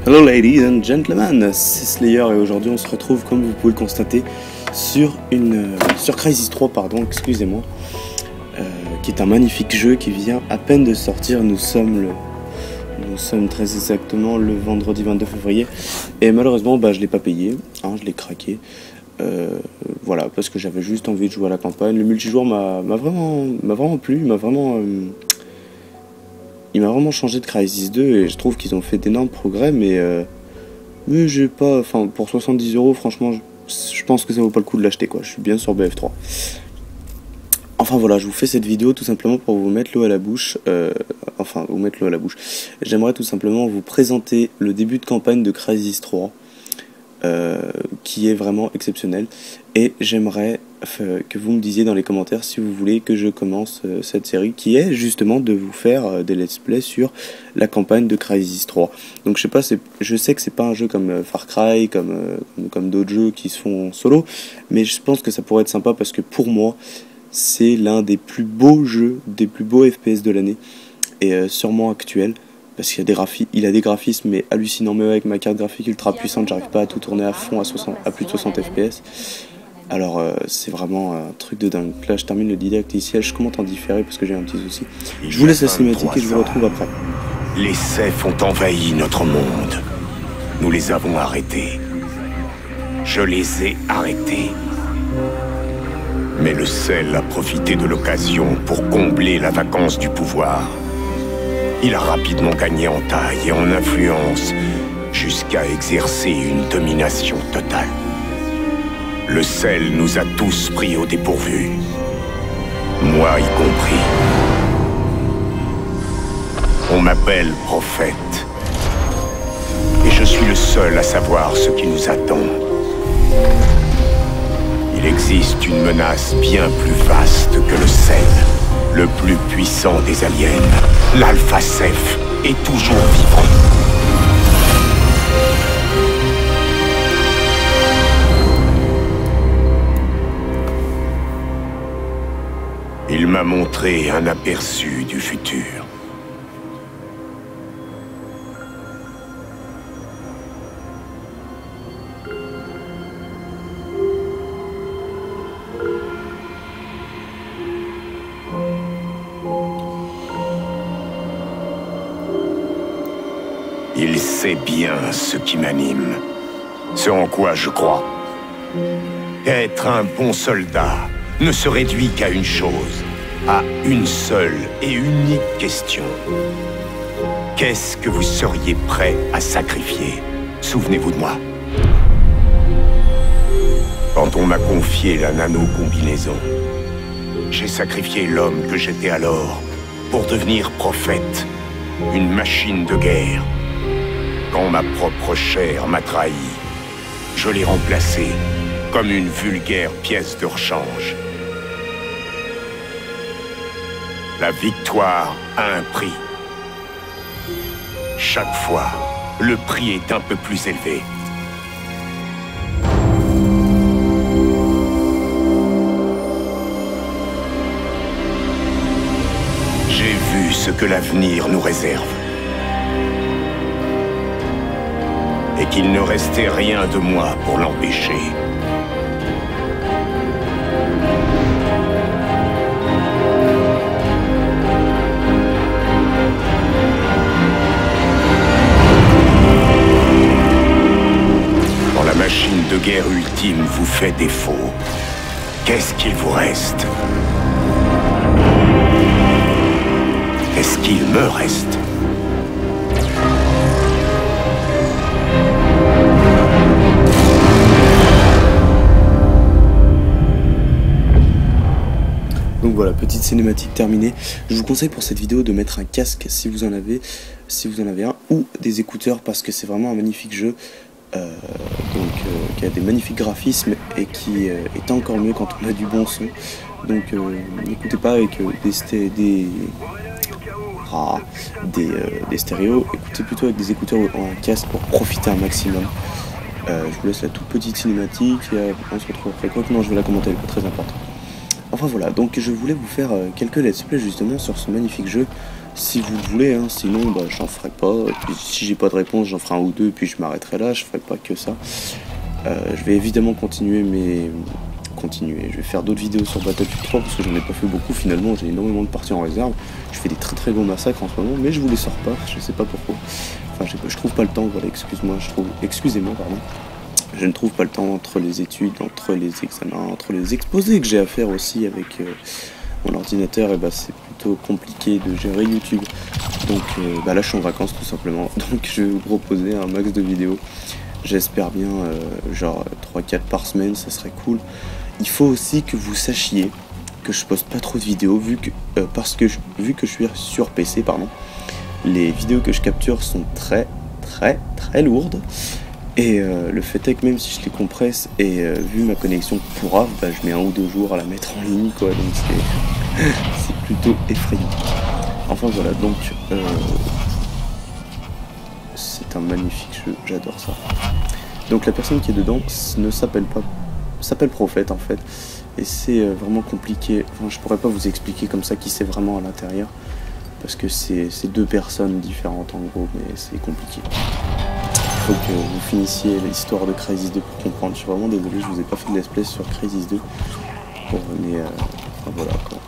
Hello ladies and gentlemen, c'est Slayer et aujourd'hui on se retrouve comme vous pouvez le constater sur Crysis 3 excusez-moi, qui est un magnifique jeu qui vient à peine de sortir. Nous sommes très exactement le vendredi 22 février et malheureusement je l'ai pas payé, je l'ai craqué. Voilà, parce que j'avais juste envie de jouer à la campagne. Le multijoueur m'a vraiment plu, il m'a vraiment changé de Crysis 2 et je trouve qu'ils ont fait d'énormes progrès, mais j'ai pas, pour 70 €, franchement, je pense que ça vaut pas le coup de l'acheter, quoi. Je suis bien sur BF3. Enfin voilà, je vous fais cette vidéo tout simplement pour vous mettre l'eau à la bouche. J'aimerais tout simplement vous présenter le début de campagne de Crysis 3, qui est vraiment exceptionnel. Et j'aimerais que vous me disiez dans les commentaires si vous voulez que je commence cette série, qui est justement de vous faire des let's play sur la campagne de Crysis 3. Donc je sais que c'est pas un jeu comme Far Cry, comme d'autres jeux qui se font en solo, mais je pense que ça pourrait être sympa parce que pour moi c'est l'un des plus beaux jeux, des plus beaux FPS de l'année et sûrement actuel. Parce qu'il a des graphismes mais hallucinants, même avec ma carte graphique ultra puissante, j'arrive pas à tout tourner à fond à plus de 60 FPS. Alors c'est vraiment un truc de dingue. Là je termine le didacticiel, je commente en différé parce que j'ai un petit souci. Je vous laisse la cinématique et je vous retrouve après. Les Cephes ont envahi notre monde. Nous les avons arrêtés. Je les ai arrêtés. Mais le Sel a profité de l'occasion pour combler la vacance du pouvoir. Il a rapidement gagné en taille et en influence jusqu'à exercer une domination totale. Le Sel nous a tous pris au dépourvu, moi y compris. On m'appelle prophète, et je suis le seul à savoir ce qui nous attend. Il existe une menace bien plus vaste que le Sel. Le plus puissant des aliens, l'Alpha Ceph, est toujours vivant. Il m'a montré un aperçu du futur. Il sait bien ce qui m'anime, ce en quoi je crois. Être un bon soldat ne se réduit qu'à une chose, à une seule et unique question. Qu'est-ce que vous seriez prêt à sacrifier? Souvenez-vous de moi. Quand on m'a confié la nano-combinaison, j'ai sacrifié l'homme que j'étais alors pour devenir prophète, une machine de guerre. Quand ma propre chair m'a trahi, je l'ai remplacée comme une vulgaire pièce de rechange. La victoire a un prix. Chaque fois, le prix est un peu plus élevé. J'ai vu ce que l'avenir nous réserve. Et qu'il ne restait rien de moi pour l'empêcher. Quand la machine de guerre ultime vous fait défaut, qu'est-ce qu'il vous reste? Qu'est-ce qu'il me reste? Donc voilà, petite cinématique terminée. Je vous conseille pour cette vidéo de mettre un casque si vous en avez un, ou des écouteurs parce que c'est vraiment un magnifique jeu, qui a des magnifiques graphismes et qui est encore mieux quand on a du bon son. Donc n'écoutez pas avec des stéréos, écoutez plutôt avec des écouteurs ou un casque pour profiter un maximum. Je vous laisse la toute petite cinématique et on se retrouve après. Quoi que non, je vais la commenter, elle est pas très importante. Enfin voilà, donc je voulais vous faire quelques let's play justement sur ce magnifique jeu si vous le voulez, hein, sinon bah, j'en ferai pas. Et puis, si j'ai pas de réponse, j'en ferai un ou deux, puis je m'arrêterai là, je ferai pas que ça. Je vais évidemment continuer, je vais faire d'autres vidéos sur Battlefield 3 parce que j'en ai pas fait beaucoup finalement, j'ai énormément de parties en réserve. Je fais des très très gros massacres en ce moment, mais je vous les sors pas, je sais pas pourquoi. Enfin, je trouve pas le temps, voilà, excusez-moi, pardon. Je ne trouve pas le temps entre les études, entre les examens, entre les exposés que j'ai à faire aussi avec mon ordinateur, et bah c'est plutôt compliqué de gérer YouTube. Donc là je suis en vacances tout simplement, donc je vais vous proposer un max de vidéos. J'espère bien genre 3-4 par semaine, ça serait cool. Il faut aussi que vous sachiez que je poste pas trop de vidéos vu que je suis sur PC, pardon. Les vidéos que je capture sont très lourdes. Et le fait est que même si je les compresse et vu ma connexion pourra, bah, je mets 1 ou 2 jours à la mettre en ligne quoi, donc c'est plutôt effrayant. Enfin voilà, donc c'est un magnifique jeu, j'adore ça. Donc la personne qui est dedans s'appelle Prophète en fait, et c'est vraiment compliqué, enfin je pourrais pas vous expliquer comme ça qui c'est vraiment à l'intérieur, parce que c'est 2 personnes différentes en gros, mais c'est compliqué. Il faut que vous finissiez l'histoire de Crysis 2 pour comprendre. Je suis vraiment désolé, je vous ai pas fait de let's play sur Crysis 2. Bon, mais enfin, voilà quoi.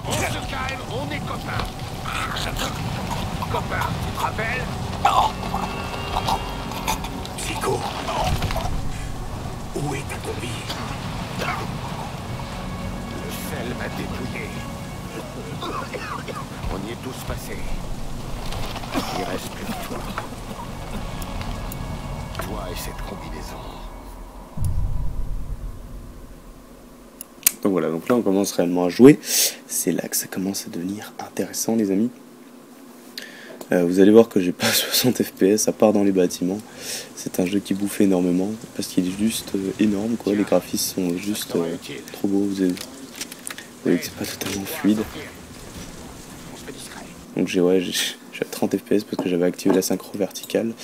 On se calme, on est copains. Copains, tu te rappelles? Psycho, où est ta combi? Le sel m'a dépouillé. On y est tous passés. Il reste plus que toi. Toi et cette combinaison. Donc voilà, donc là on commence réellement à jouer. C'est là que ça commence à devenir intéressant les amis. Vous allez voir que j'ai pas 60 FPS à part dans les bâtiments. C'est un jeu qui bouffe énormément parce qu'il est juste énorme quoi. Les graphismes sont juste trop beaux. Vous voyez que c'est pas totalement fluide. Donc j'ai à 30 FPS parce que j'avais activé la synchro verticale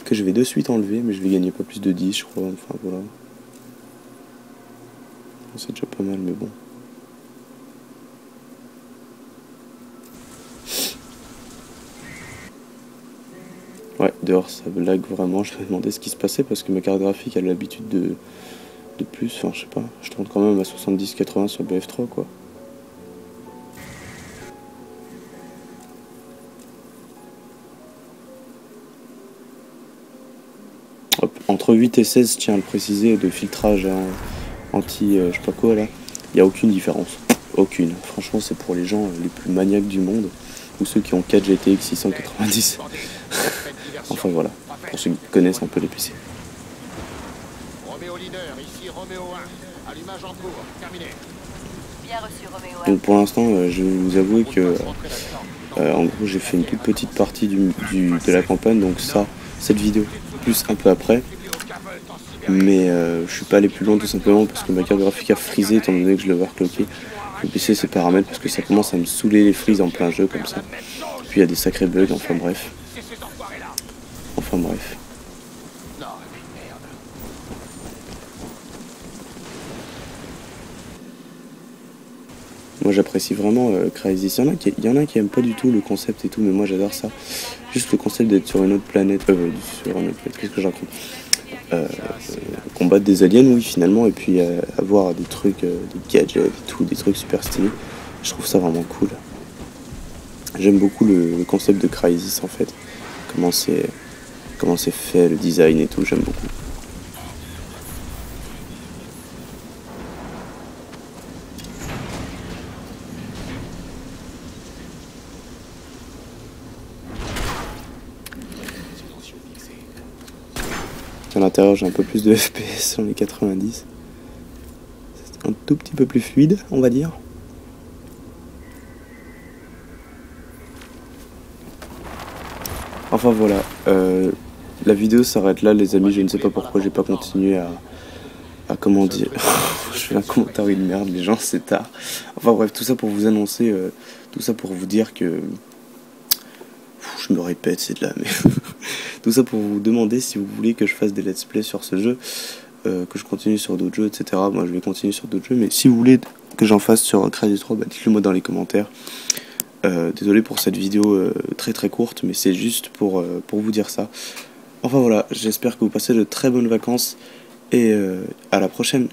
que je vais de suite enlever, mais je vais gagner pas plus de 10 je crois, enfin voilà. C'est déjà pas mal mais bon. Ouais, dehors ça lag vraiment, je me demandais ce qui se passait parce que ma carte graphique elle a l'habitude de plus, enfin je sais pas, je tourne quand même à 70-80 sur BF3 quoi. Entre 8 et 16, je tiens à le préciser, de filtrage anti je sais pas quoi là, il n'y a aucune différence. Aucune. Franchement, c'est pour les gens les plus maniaques du monde ou ceux qui ont 4 GTX 690. Enfin voilà, pour ceux qui connaissent un peu les PC. Roméo leader, ici Roméo 1. Allumage en cours, terminé. Bien reçu, Roméo 1. Donc pour l'instant, je vais vous avouer que en gros, j'ai fait une toute petite partie de la campagne, donc cette vidéo plus un peu après. Mais je suis pas allé plus loin tout simplement parce que ma carte graphique a frisé étant donné que je l'avais recloqué. Je vais baisser ses paramètres parce que ça commence à me saouler les frises en plein jeu comme ça. Puis il y a des sacrés bugs, enfin bref. Moi j'apprécie vraiment Crysis. Il y en a qui aiment pas du tout le concept et tout, mais moi j'adore ça. Juste le concept d'être sur une autre planète. Qu'est-ce que je raconte, combattre des aliens, oui, finalement, et puis avoir des trucs, des gadgets et tout, des trucs super stylés. Je trouve ça vraiment cool. J'aime beaucoup le concept de Crysis en fait. Comment c'est fait, le design et tout, j'aime beaucoup. À l'intérieur j'ai un peu plus de FPS sur les 90. C'est un tout petit peu plus fluide, on va dire. Enfin voilà, la vidéo s'arrête là les amis, je ne sais pas pourquoi j'ai pas continué à comment dire, je fais un commentaire de merde, les gens c'est tard. Enfin bref, tout ça pour vous annoncer, tout ça pour vous dire que, je me répète, c'est de la merde. Tout ça pour vous demander si vous voulez que je fasse des let's play sur ce jeu, que je continue sur d'autres jeux, etc. Moi je vais continuer sur d'autres jeux, mais si vous voulez que j'en fasse sur Crysis 3, bah, dites-le moi dans les commentaires. Désolé pour cette vidéo très très courte, mais c'est juste pour vous dire ça. Enfin voilà, j'espère que vous passez de très bonnes vacances et à la prochaine.